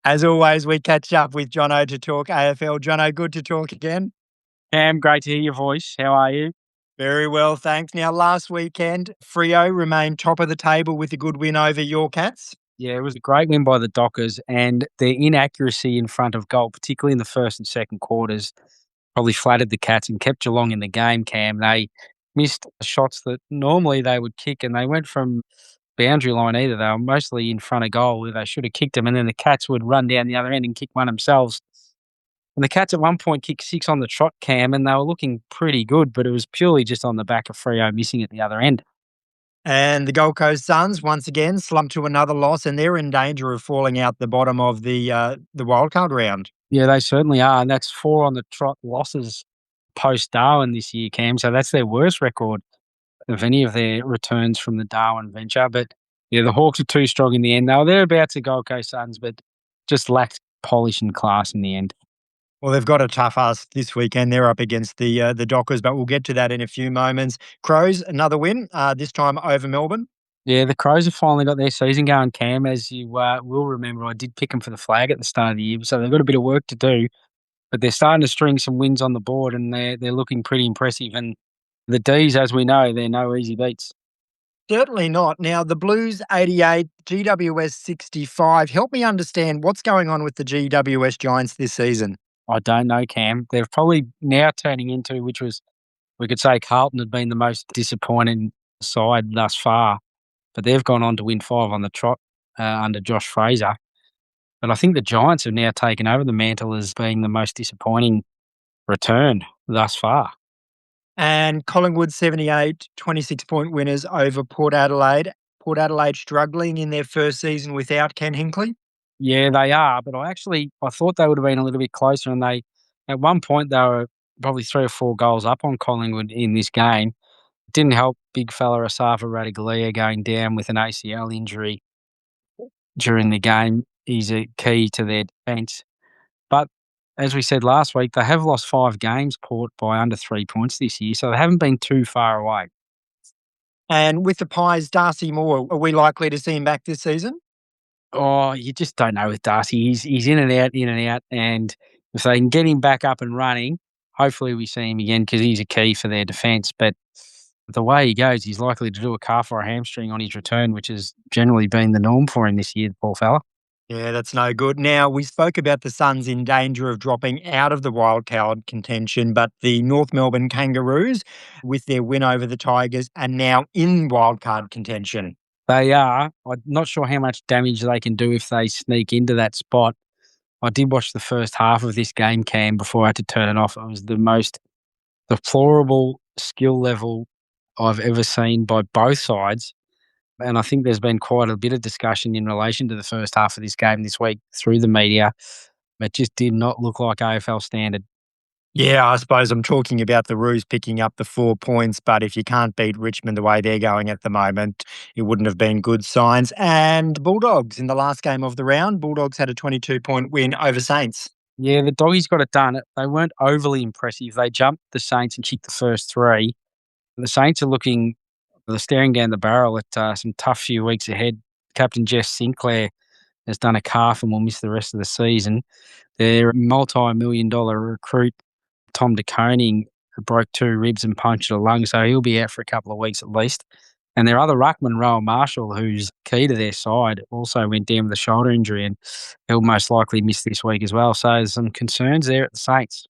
As always, we catch up with Jono to talk AFL. Jono, good to talk again. Cam, great to hear your voice. How are you? Very well, thanks. Now, last weekend, Freo remained top of the table with a good win over your Cats. Yeah, it was a great win by the Dockers, and their inaccuracy in front of goal, particularly in the first and second quarters, probably flattered the Cats and kept Geelong in the game, Cam. They missed shots that normally they would kick, and they went from boundary line either. They were mostly in front of goal where they should have kicked them, and then the Cats would run down the other end and kick one themselves. And the Cats at one point kicked 6 on the trot, Cam, and they were looking pretty good, but it was purely just on the back of Freo missing at the other end. And the Gold Coast Suns, once again, slumped to another loss, and they're in danger of falling out the bottom of the wildcard round. Yeah, they certainly are, and that's 4 on the trot losses post-Darwin this year, Cam, so that's their worst record of any of their returns from the Darwin venture. But, yeah, the Hawks are too strong in the end. They were thereabouts the Gold Coast Suns, but just lacked polish and class in the end. Well, they've got a tough ask this weekend. They're up against the Dockers, but we'll get to that in a few moments. Crows, another win, this time over Melbourne. Yeah, the Crows have finally got their season going, Cam. As you will remember, I did pick them for the flag at the start of the year, so they've got a bit of work to do. But they're starting to string some wins on the board, and they're looking pretty impressive. And the D's, as we know, they're no easy beats. Certainly not. Now, the Blues 88, GWS 65. Help me understand what's going on with the GWS Giants this season. I don't know, Cam. They're probably now turning into, which was, we could say Carlton had been the most disappointing side thus far, but they've gone on to win 5 on the trot under Josh Fraser. But I think the Giants have now taken over the mantle as being the most disappointing return thus far. And Collingwood 78, 26-point winners over Port Adelaide. Port Adelaide struggling in their first season without Ken Hinkley. Yeah, they are, but I thought they would have been a little bit closer, and at one point they were probably 3 or 4 goals up on Collingwood in this game. It didn't help big fella Asafa Radaglia going down with an ACL injury during the game. He's a key to their defence. But as we said last week, they have lost 5 games, Port, by under 3 points this year, so they haven't been too far away. And with the Pies, Darcy Moore, are we likely to see him back this season? Oh, you just don't know with Darcy. He's in and out, and if they can get him back up and running, hopefully we see him again because he's a key for their defence. But the way he goes, he's likely to do a calf or a hamstring on his return, which has generally been the norm for him this year, the poor fella. Yeah, that's no good. Now, we spoke about the Suns in danger of dropping out of the wildcard contention, but the North Melbourne Kangaroos, with their win over the Tigers, are now in wildcard contention. They are. I'm not sure how much damage they can do if they sneak into that spot. I did watch the first half of this game, Cam, before I had to turn it off. It was the most deplorable skill level I've ever seen by both sides. And I think there's been quite a bit of discussion in relation to the first half of this game this week through the media. It just did not look like AFL standard. Yeah, I suppose I'm talking about the Roos picking up the 4 points, but if you can't beat Richmond the way they're going at the moment, it wouldn't have been good signs. And Bulldogs in the last game of the round, Bulldogs had a 22-point win over Saints. Yeah, the Doggies got it done. They weren't overly impressive. They jumped the Saints and kicked the first 3. The Saints are they're staring down the barrel at some tough few weeks ahead. Captain Jess Sinclair has done a calf and will miss the rest of the season. Their multi-million-dollar recruit, Tom de Koning, broke 2 ribs and punctured a lung, so he'll be out for a couple of weeks at least. And their other ruckman, Rowan Marshall, who's key to their side, also went down with a shoulder injury, and he'll most likely miss this week as well. So there's some concerns there at the Saints.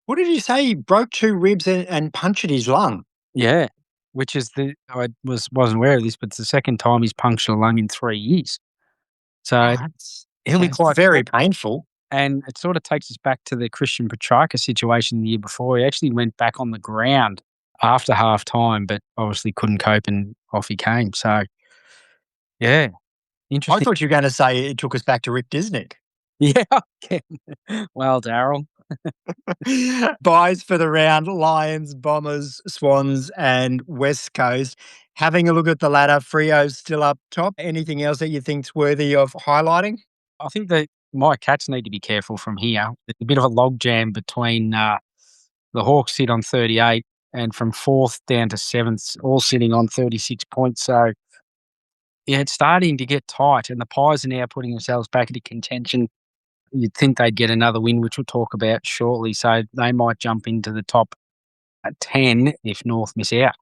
What did you say? He broke 2 ribs and punctured his lung? Yeah, which is I wasn't aware of this, but it's the second time he's punctured a lung in 3 years. So he'll be quite very painful. And it sort of takes us back to the Christian Petrarca situation the year before. He actually went back on the ground after half time, but obviously couldn't cope and off he came. So, yeah, interesting. I thought you were going to say it took us back to Rick Disnick. Yeah, well, Daryl. Buys for the round, Lions, Bombers, Swans and West Coast. Having a look at the ladder, Freo's still up top. Anything else that you think's worthy of highlighting? I think that my Cats need to be careful from here. There's a bit of a logjam between the Hawks sit on 38 and from 4th down to 7th, all sitting on 36 points. So Yeah, it's starting to get tight, and the Pies are now putting themselves back into contention. You'd think they'd get another win, which we'll talk about shortly, so they might jump into the top 10 if North miss out.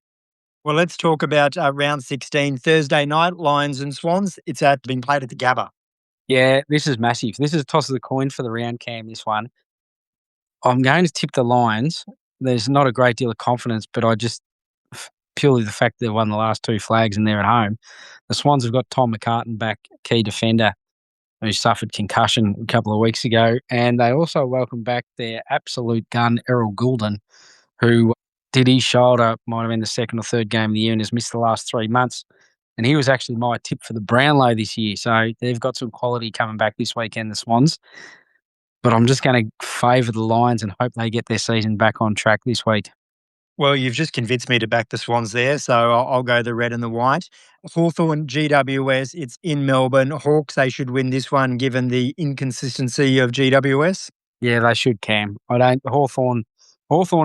Well, let's talk about round 16, Thursday night, Lions and Swans. Been played at the Gabba. Yeah, this is massive. This is a toss of the coin for the round, Cam, this one. I'm going to tip the Lions. There's not a great deal of confidence, but purely the fact they've won the last two flags and they're at home. The Swans have got Tom McCartan back, key defender, who suffered concussion a couple of weeks ago. And they also welcome back their absolute gun, Errol Goulden, who did his shoulder, might have been the second or third game of the year and has missed the last 3 months. And he was actually my tip for the Brownlow this year. So they've got some quality coming back this weekend, the Swans. But I'm just going to favour the Lions and hope they get their season back on track this week. Well, you've just convinced me to back the Swans there, so I'll go the red and the white. Hawthorn GWS, it's in Melbourne. Hawks, they should win this one given the inconsistency of GWS. Yeah, they should, Cam. I don't. Hawthorn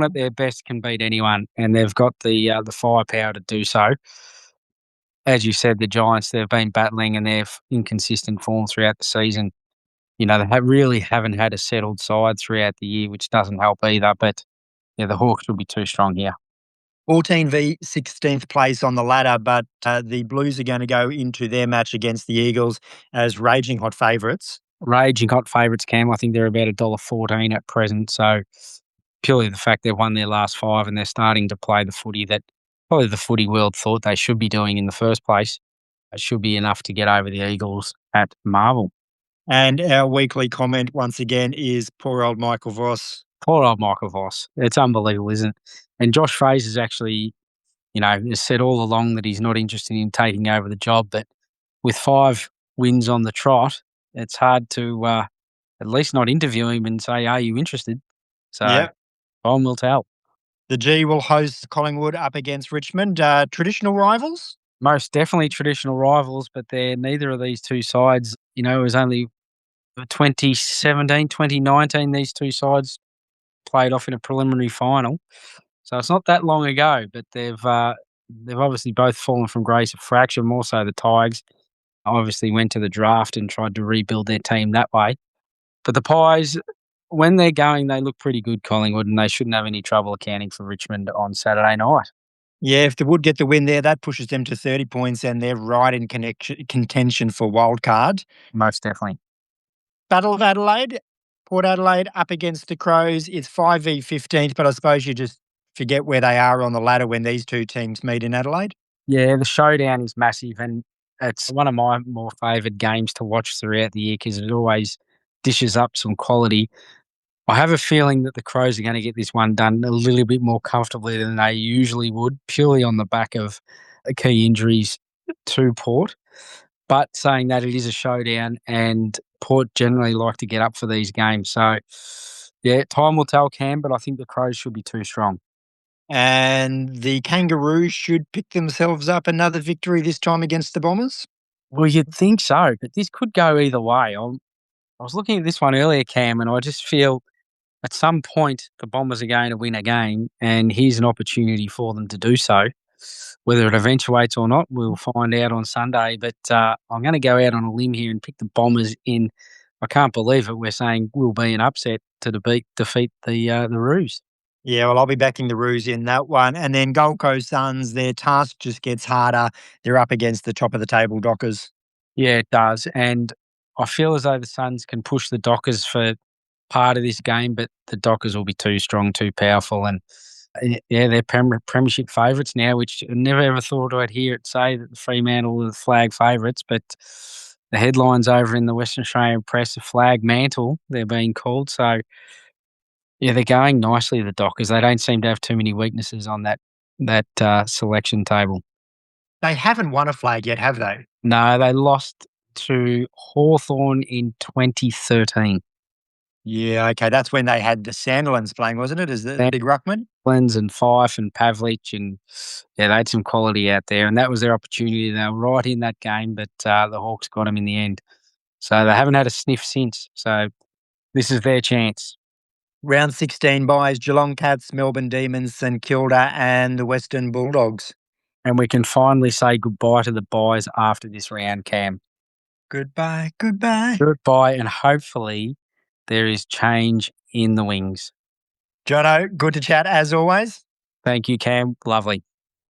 at their best can beat anyone, and they've got the firepower to do so. As you said, the Giants, they've been battling and they've inconsistent form throughout the season. You know, they really haven't had a settled side throughout the year, which doesn't help either. But yeah, the Hawks will be too strong here. 14 v 16th place on the ladder, but the Blues are going to go into their match against the Eagles as raging hot favourites. Raging hot favourites, Cam. I think they're about $1.14 at present. So purely the fact they've won their last 5 and they're starting to play the footy that probably the footy world thought they should be doing in the first place, it should be enough to get over the Eagles at Marvel. And our weekly comment once again is poor old Michael Voss. Poor old Michael Voss. It's unbelievable, isn't it? And Josh Fraser's actually, has said all along that he's not interested in taking over the job. But with 5 wins on the trot, it's hard to at least not interview him and say, "Are you interested?" So Yeah. time will tell. The G will host Collingwood up against Richmond. Traditional rivals? Most definitely traditional rivals, but they're neither of these two sides. It was only 2017, 2019, these two sides played off in a preliminary final. So it's not that long ago, but they've obviously both fallen from grace a fraction, more so the Tigers. Obviously went to the draft and tried to rebuild their team that way. But the Pies, when they're going, they look pretty good, Collingwood, and they shouldn't have any trouble accounting for Richmond on Saturday night. Yeah, if they would get the win there, that pushes them to 30 points and they're right in contention for wildcard. Most definitely. Battle of Adelaide, Port Adelaide up against the Crows. It's 5 v 15th, but I suppose you just forget where they are on the ladder when these two teams meet in Adelaide. Yeah, the showdown is massive, and it's one of my more favoured games to watch throughout the year because it always dishes up some quality. I have a feeling that the Crows are going to get this one done a little bit more comfortably than they usually would, purely on the back of key injuries to Port. But saying that, it is a showdown, and Port generally like to get up for these games. So, yeah, time will tell, Cam, but I think the Crows should be too strong. And the Kangaroos should pick themselves up another victory this time against the Bombers. Well, you'd think so, but this could go either way. I was looking at this one earlier, Cam, and I just feel at some point the Bombers are going to win a game, and here's an opportunity for them to do so. Whether it eventuates or not, we'll find out on Sunday. But I'm going to go out on a limb here and pick the Bombers in. I can't believe it. We're saying will be an upset to defeat the Roos. Yeah, well, I'll be backing the Roos in that one. And then Gold Coast Suns, their task just gets harder. They're up against the top of the table Dockers. Yeah, it does. And I feel as though the Suns can push the Dockers for part of this game, but the Dockers will be too strong, too powerful. And yeah, they're premiership favourites now, which I never ever thought I'd hear it say that the Fremantle are the flag favourites, but the headlines over in the Western Australian press are flag mantle, they're being called. So yeah, they're going nicely, the Dockers. They don't seem to have too many weaknesses on that selection table. They haven't won a flag yet, have they? No, they lost to Hawthorn in 2013. Yeah, okay. That's when they had the Sandilands playing, wasn't it? As the big ruckman? Lens and Fife and Pavlich, and yeah, they had some quality out there, and that was their opportunity. They were right in that game, but the Hawks got them in the end. So they haven't had a sniff since. So this is their chance. Round 16 buys Geelong Cats, Melbourne Demons, St Kilda, and the Western Bulldogs. And we can finally say goodbye to the buys after this round, Cam. Goodbye, goodbye. Goodbye, and hopefully there is change in the wings. Jono, good to chat as always. Thank you, Cam. Lovely.